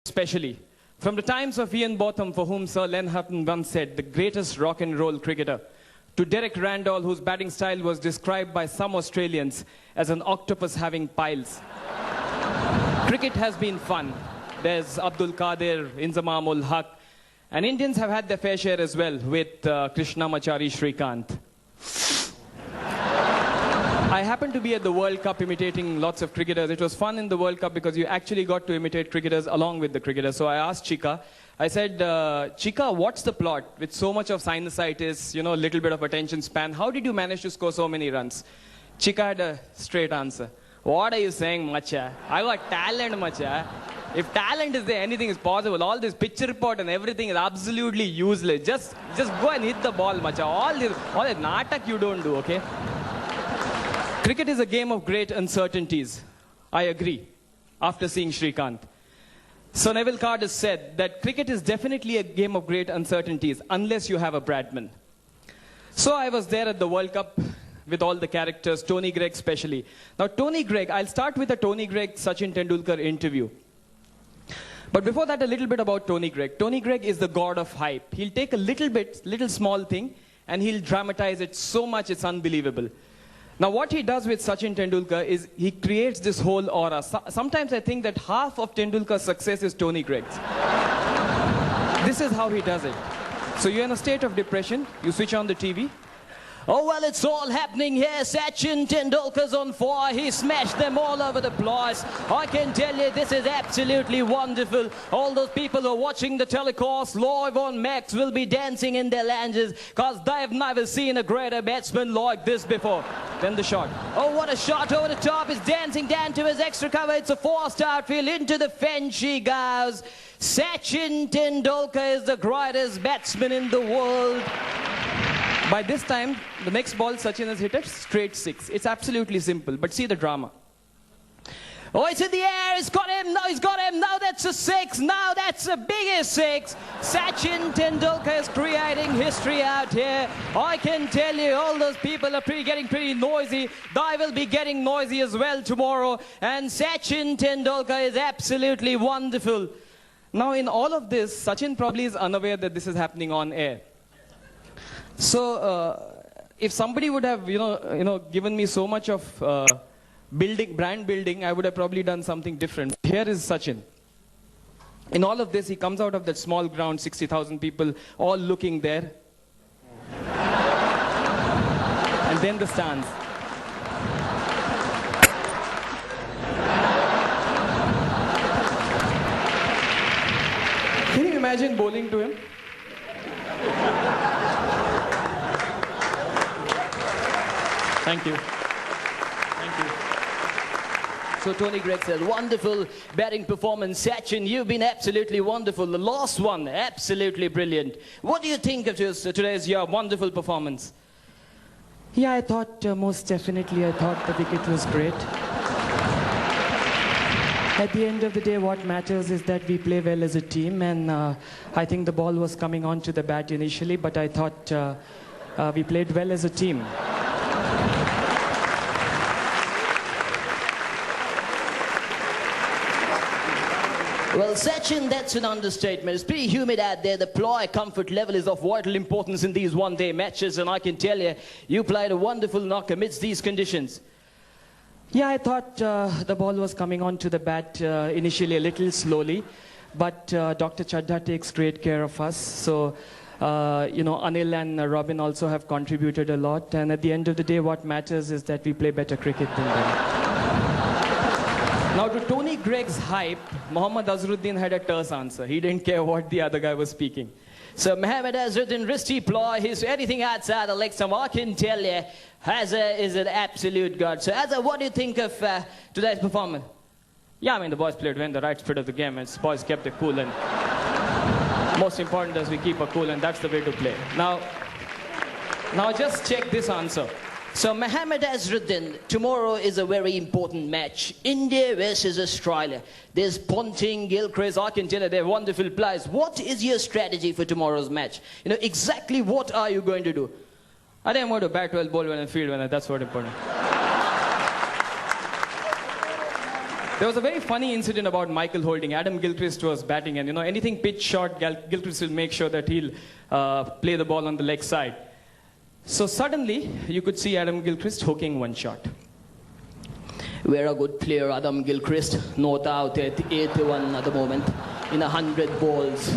especially. From the times of Ian Botham, for whom Sir Len Hutton once said, the greatest rock and roll cricketer, to Derek Randall, whose batting style was described by some Australians as an octopus having piles. Cricket has been fun. There's Abdul Qadir, Inzamam ul Haq, and Indians have had their fair share as well with Krishnamachari Shrikant. I happened to be at the World Cup imitating lots of cricketers. It was fun in the World Cup because you actually got to imitate cricketers along with the cricketers. So I asked Chika, I said, Chika, what's the plot? With so much of sinusitis, you know, a little bit of attention span, how did you manage to score so many runs? Chika had a straight answer. What are you saying, macha? I got talent, macha. If talent is there, anything is possible. All this pitch report and everything is absolutely useless. Just go and hit the ball, macha. All this natak you don't do, okay? Cricket is a game of great uncertainties. I agree, after seeing Shrikant. Sir Neville Card has said that cricket is definitely a game of great uncertainties, unless you have a Bradman. So I was there at the World Cup with all the characters, Tony Greig especially. Now Tony Greig, I'll start with a Tony Greig Sachin Tendulkar interview. But before that, a little bit about Tony Greig. Tony Greig is the god of hype. He'll take a little small thing, and he'll dramatize it so much it's unbelievable. Now what he does with Sachin Tendulkar is he creates this whole aura. Sometimes I think that half of Tendulkar's success is Tony Greig's. This is how he does it. So you're in a state of depression, you switch on the TV. Oh, well, it's all happening here. Sachin Tendulkar's on fire. He smashed them all over the place. I can tell you, this is absolutely wonderful. All those people who are watching the telecast live on Max will be dancing in their lounges because they've never seen a greater batsman like this before. Then the shot. Oh, what a shot over the top. He's dancing down to his extra cover. It's a forced outfield. Into the fence she goes. Sachin Tendulkar is the greatest batsman in the world. By this time, the next ball, Sachin has hit a straight 6. It's absolutely simple, but see the drama. Oh, it's in the air, he's got him, no, he's got him, now that's a 6, now that's the biggest 6. Sachin Tendulkar is creating history out here. I can tell you, all those people are getting pretty noisy. They will be getting noisy as well tomorrow. And Sachin Tendulkar is absolutely wonderful. Now, in all of this, Sachin probably is unaware that this is happening on air. So, if somebody would have, given me so much of brand building, I would have probably done something different. Here is Sachin. In all of this, he comes out of that small ground, 60,000 people, all looking there. And then the stands. Can you imagine bowling to him? Thank you. Thank you. So Tony Greig said, wonderful batting performance. Sachin, you've been absolutely wonderful. The last one, absolutely brilliant. What do you think of today's wonderful performance? Yeah, I thought, most definitely, I thought the wicket was great. At the end of the day, what matters is that we play well as a team, and I think the ball was coming onto the bat initially, but I thought we played well as a team. Well, Sachin, that's an understatement. It's pretty humid out there. The ply comfort level is of vital importance in these one-day matches, and I can tell you, you played a wonderful knock amidst these conditions. Yeah, I thought the ball was coming onto the bat initially a little slowly, but Dr. Chadha takes great care of us. So, Anil and Robin also have contributed a lot, and at the end of the day, what matters is that we play better cricket than them. Now, to Tony Greig's hype, Mohammad Azharuddin had a terse answer. He didn't care what the other guy was speaking. So, Mohammad Azharuddin, wristy ploy, he's anything outside the leg stump, I can tell you, Azhar is an absolute god. So, Azhar, what do you think of today's performance? Yeah, I mean, the boys played well in the right spirit of the game, and the boys kept it cool, and most important is we keep it cool, and that's the way to play. Now just check this answer. So, Mohammad Azharuddin, tomorrow is a very important match. India versus Australia. There's Ponting, Gilchrist, I can tell you they're wonderful players. What is your strategy for tomorrow's match? Exactly what are you going to do? I think I'm going to bat well, bowl well, and field well, and that's what important. There was a very funny incident about Michael Holding. Adam Gilchrist was batting, and anything pitch short, Gilchrist will make sure that he'll play the ball on the leg side. So suddenly, you could see Adam Gilchrist hooking one shot. We're a good player, Adam Gilchrist. Not out at 81 at the moment. In 100 balls.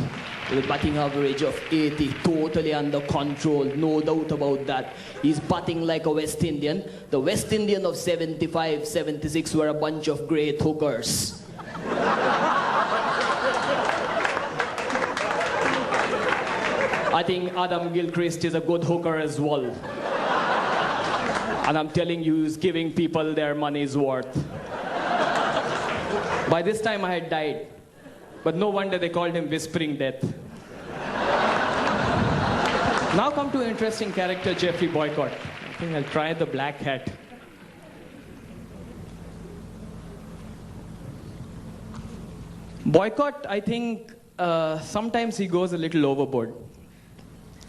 With a batting average of 80, totally under control, no doubt about that. He's batting like a West Indian. The West Indian of 75, 76 were a bunch of great hookers. I think Adam Gilchrist is a good hooker as well. And I'm telling you, he's giving people their money's worth. By this time I had died. But no wonder they called him Whispering Death. Now come to an interesting character, Jeffrey Boycott. I think I'll try the black hat. Boycott, I think sometimes he goes a little overboard.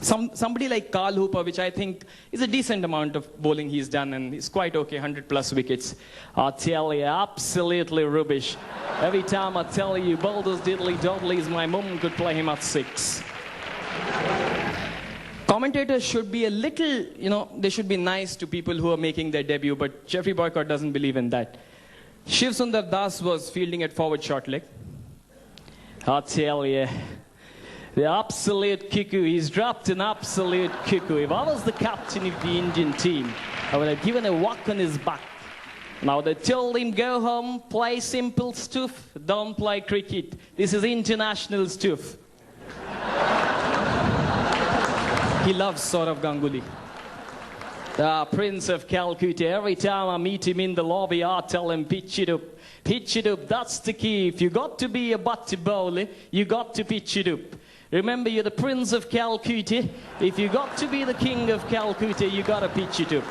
Somebody like Carl Hooper, which I think is a decent amount of bowling he's done, and he's quite okay, 100 plus wickets. I tell you, absolutely rubbish. Every time I tell you, boulders diddly doddlies, my mum could play him at 6. Commentators should be a little, they should be nice to people who are making their debut, but Jeffrey Boycott doesn't believe in that. Shiv Sundar Das was fielding at forward short leg. I tell you, the absolute cuckoo. He's dropped an absolute cuckoo. If I was the captain of the Indian team, I would have given a whack on his back. Now they told him, go home, play simple stuff, don't play cricket. This is international stuff. He loves Saurav Ganguly. The Prince of Calcutta. Every time I meet him in the lobby, I tell him, pitch it up. Pitch it up, that's the key. If you got to be a batty bowler, you got to pitch it up. Remember, you're the Prince of Calcutta. If you got to be the King of Calcutta, you got to pitch it up.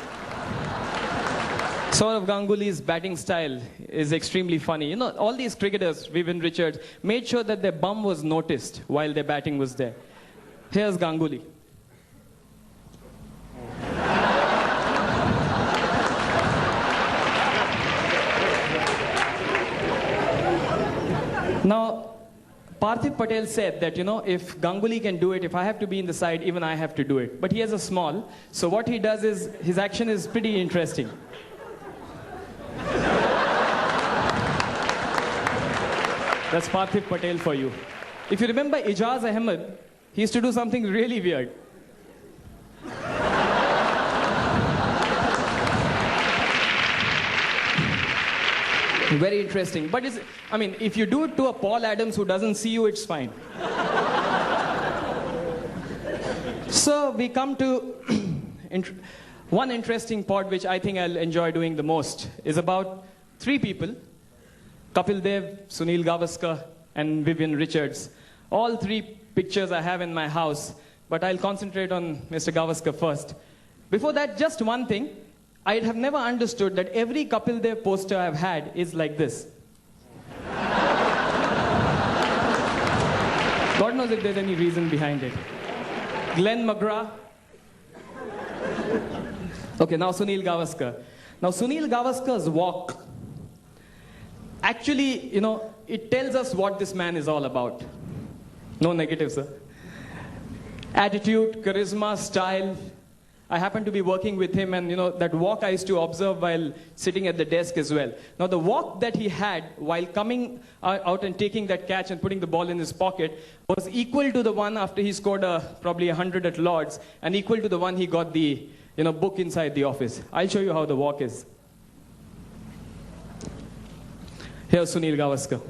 Saurav Ganguly's batting style is extremely funny. All these cricketers, Vivian Richards, made sure that their bum was noticed while their batting was there. Here's Ganguly. Now, Parthiv Patel said that, if Ganguly can do it, if I have to be in the side, even I have to do it. But he has a small, so what he does is, his action is pretty interesting. That's Parthiv Patel for you. If you remember Ijaz Ahmed, he used to do something really weird. Very interesting. But if you do it to a Paul Adams who doesn't see you, it's fine. So we come to one interesting part which I think I'll enjoy doing the most is about 3 people. Kapil Dev, Sunil Gavaskar, and Vivian Richards. All 3 pictures I have in my house, but I'll concentrate on Mr. Gavaskar first. Before that, just one thing. I have never understood that every Kapil Dev poster I've had is like this. God knows if there's any reason behind it. Glenn McGrath. Okay, now Sunil Gavaskar. Now Sunil Gavaskar's walk, actually, it tells us what this man is all about. No negative, sir. Attitude, charisma, style. I happened to be working with him, and that walk I used to observe while sitting at the desk as well. Now the walk that he had while coming out and taking that catch and putting the ball in his pocket was equal to the one after he scored probably 100 at Lord's, and equal to the one he got the book inside the office. I'll show you how the walk is. Here's Sunil Gavaskar.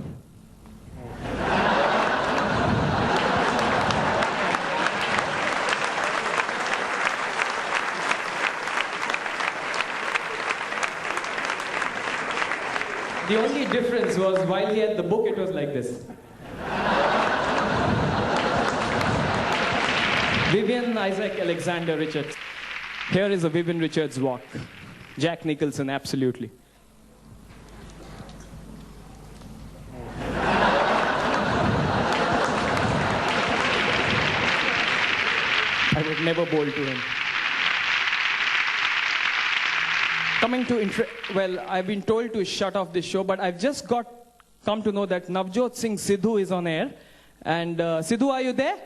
The only difference was while he had the book, it was like this. Vivian Isaac Alexander Richards. Here is a Vivian Richards walk. Jack Nicholson, absolutely. I would never bowl to him. Coming to, well, I've been told to shut off this show, but I've just come to know that Navjot Singh Sidhu is on air. And Sidhu, are you there?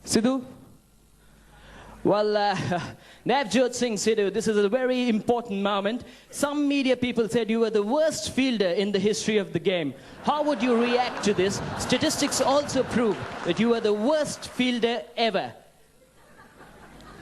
Sidhu? Well, Navjot Singh Sidhu, this is a very important moment. Some media people said you were the worst fielder in the history of the game. How would you react to this? Statistics also prove that you are the worst fielder ever.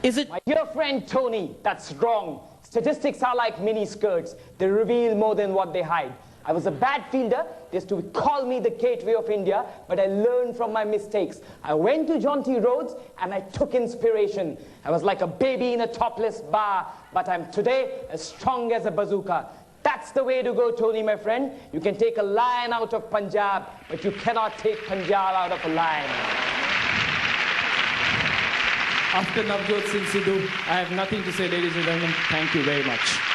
Is it? My dear friend Tony, that's wrong. Statistics are like mini skirts. They reveal more than what they hide. I was a bad fielder. They used to call me the gateway of India, but I learned from my mistakes. I went to jaunty roads and I took inspiration. I was like a baby in a topless bar, but I'm today as strong as a bazooka. That's the way to go, Tony, my friend. You can take a lion out of Punjab, but you cannot take Punjab out of a lion. After Navjot Singh Sidhu, I have nothing to say, ladies and gentlemen. Thank you very much.